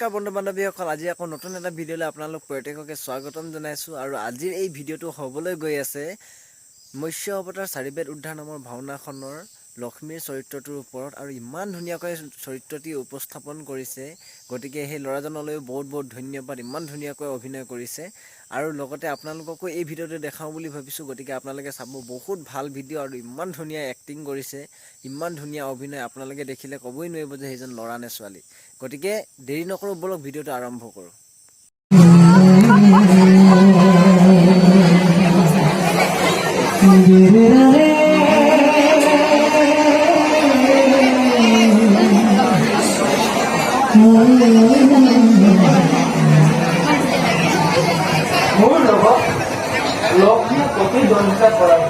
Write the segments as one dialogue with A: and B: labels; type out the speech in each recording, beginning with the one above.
A: নমস্কাৰ বন্ধু বান্ধৱীসকল, আজি আকৌ নতুন এটা ভিডিঅ'লৈ আপোনালোক প্ৰত্যেককে স্বাগতম জনাইছোঁ। আৰু আজিৰ এই ভিডিঅ'টো হ'বলৈ গৈ আছে মৎস্য অৱতাৰ চাৰিবেদ উদ্ধাৰ নামৰ ভাওনাখনৰ লক্ষ্মীৰ চৰিত্ৰটোৰ ওপৰত। আৰু ইমান ধুনীয়াকৈ চৰিত্ৰটি উপস্থাপন কৰিছে, গতিকে সেই ল'ৰাজনলৈ বহুত বহুত ধন্যবাদ। ইমান ধুনীয়াকৈ অভিনয় কৰিছে আৰু লগতে আপোনালোককো এই ভিডিঅ'টো দেখাওঁ বুলি ভাবিছোঁ। গতিকে আপোনালোকে চাব, বহুত ভাল ভিডিঅ' আৰু ইমান ধুনীয়া এক্টিং কৰিছে, ইমান ধুনীয়া অভিনয়। আপোনালোকে দেখিলে ক'বই নোৱাৰিব যে সেইজন ল'ৰা নে ছোৱালী। গতিকে দেৰি নকৰোঁ, বলক ভিডিঅ'টো আৰম্ভ কৰোঁ।
B: মোৰ লগত লক্ষ্মীয়ে প্ৰতিদ্বন্দ্বিতা কৰাৰ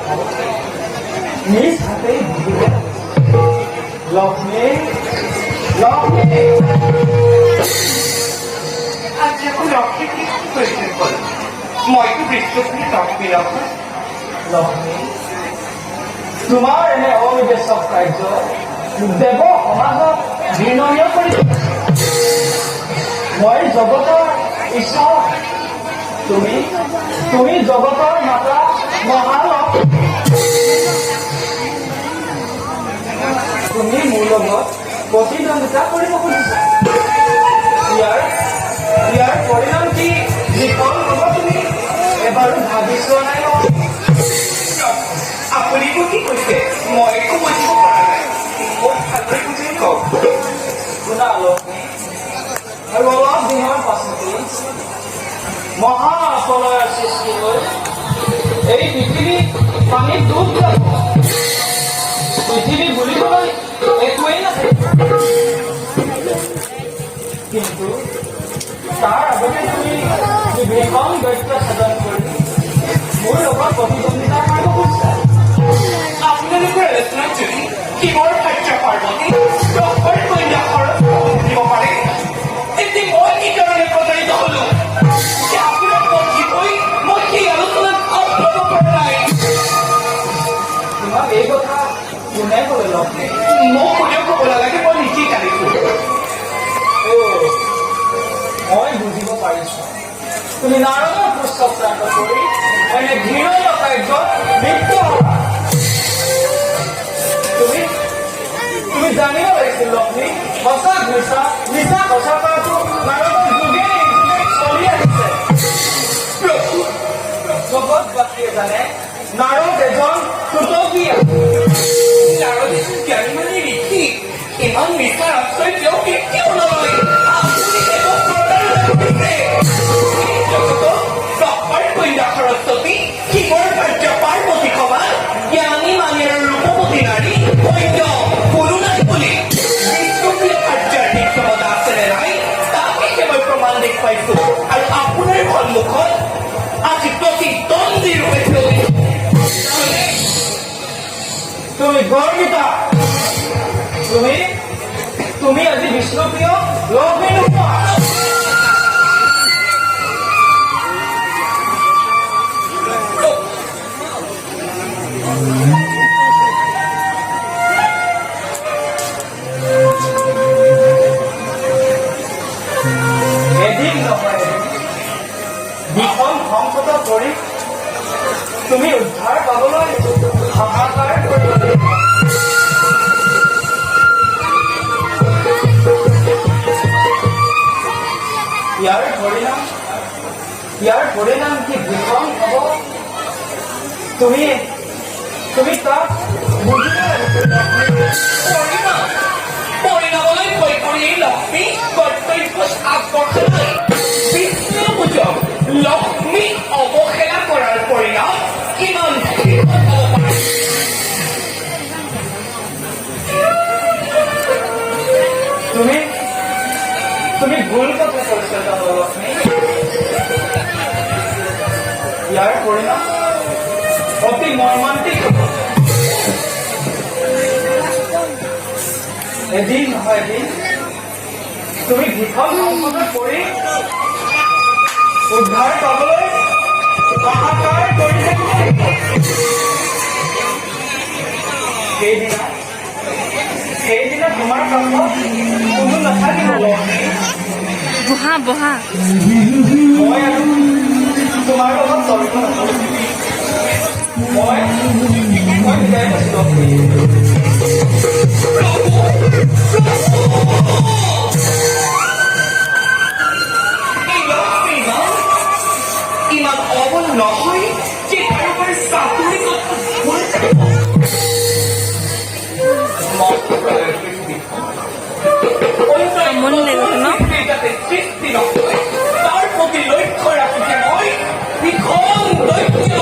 B: নিজ হাতেই ভুগিব। লক্ষ্মী লক্ষ্মী
C: আজি আকৌ লক্ষ্মী কি কৰিছে? মইতো বিষ্ণুপুৰী লক্ষ্মী নহয়।
B: লক্ষ্মী, তোমাৰ এনে অবিবেচক কাৰ্য দেৱ সমাজক ঘৃণনীয় কৰি মই জগতৰ ঈশ্বৰ, তুমি জগতৰ মাতা মহালক্ষ্মী। তুমি মোৰ লগত প্ৰতিদ্বন্দ্বিতা কৰিব খুজিছা। ইয়াৰ পৰিণাম কি বিফল হ'ব তুমি এবাৰো ভাবি চোৱা নাই?
C: আপুনিতো কি কৈছে মই একো বুজিব পৰা নাই। মোক ভালদৰে বুজি কওক।
B: শুনা লক্ষ্মী, আৰু অলপ দিনৰ পাছতে মহাপ্ৰলয়ৰ সৃষ্টি হৈ এই পৃথিৱীত পানীত ডুব যাব। পৃথিৱী বুলিবলৈ একোৱেই নাথাকিব। কিন্তু তাৰ আগতে তুমি ভীষণ দৈত্য সাধন কৰি মোৰ লগত প্ৰতিদ্বন্দ্বিতা কৰিব খুজিছা।
C: আপোনালোকৰ আলোচনাত যদি শিৱৰ ভাৰ্য পাৰ্বতী লক্ষ্মীৰ কন্যা খৰচ দিব পাৰে, তেতিয়া মই কি কাৰণে প্ৰতাৰিত হলো যে আপোনাৰ পত্নী হৈ মই সেই আলোচনাত অংশ ল'ব পৰা নাই?
B: তোমাক এই কথা কোনে ক'লে লক্ষ্মী?
C: মোক কোনেও ক'ব নালাগে, মই নিজেই জানিছো।
B: মই বুজিব পাৰিছো, তুমি নাৰদৰ পুষ্পপ্ৰান্ত কৰি এনে ঘৃণনীয় কাৰ্যত লিপ্ত হ'বা। তুমি জানিব লাগিছিল লক্ষ্মী, সঁচা মিছা সঁচা কৰাটো নাৰদৰ যুগে চলি আহিছে। জগতবাসীয়ে জানে নাৰদ এজন তুতকীয়া।
C: নাৰদ এজন জ্ঞানী মানে ঋষি। ইমান মিছাৰ আশ্ৰয় তেওঁ কেতিয়াও নলয়। আপুনি তেওঁক প্ৰতাৰণা কৰিছে। জগতত লক্ষ্মীৰ কন্যা সৰস্বতী, শিৱৰ ভাৰ্য পাৰ্বতী সভা, জ্ঞানী মানেৰ ৰূপৱতী নাৰী সৈন্য কোনো নাই বুলি বিষ্ণুপ্ৰিয় ভাৰ্যাৰ নিক্ষমতা আছেনে নাই তাকে মই প্ৰমাণ দেখুৱাইছো। আৰু আপোনাৰ সন্মুখত আজি প্ৰতিদ্বন্দ্বী ৰূপে থিয় দিছো।
B: তুমি গৰ্বিতা। তুমি আজি বিষ্ণুপ্ৰিয় লক্ষ্মী নোপোৱা। এদিন নহয় এদিন ভীষণ সংকট কৰি তুমি উদ্ধাৰ পাবলৈ হাহাকাৰ কৰিব লাগিব। ইয়াৰ পৰিণাম কি ভীষণ হ'ব তুমি তাক বুজিব লাগিব।
C: পৰিণামলৈ ভয় কৰি লক্ষ্মী কৰ্তব্য আগবঢ়া নাই। বিষ্ণু পূজক লক্ষ্মী অৱহেলা কৰাৰ পৰিণাম কিমান হ'ব পাৰে?
B: তুমি ভুল কথা কৰিছা লক্ষ্মী। ইয়াৰ পৰিণাম অতি মৰ্মান্তিক হ'ব। এদিন নহয় এদিন তুমি ভীষণ সংকটত পৰি উদ্ধাৰ পাবলৈ হাহাকাৰ কৰি থাকিব লাগিব। সেইদিনা তোমাৰ কাষত কোনো নাথাকিব লক্ষ্মী।
D: বহা বহা
B: মই আৰু তোমাৰ লগত জড়িত নকৰো। মই বিদায় পাইছোঁ।
C: ইমান অবল নহয় যে কাৰোবাৰ চাকৰি কথা ভুল যাব।
D: আমনি লাগিছে ন?
C: যাতে সৃষ্টি নহয় তাৰ প্ৰতি লক্ষ্য ৰাখিছে মই ভীষণ দৈত্য।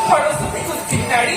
C: সৰস্বতী কুস্তিৰ নাৰী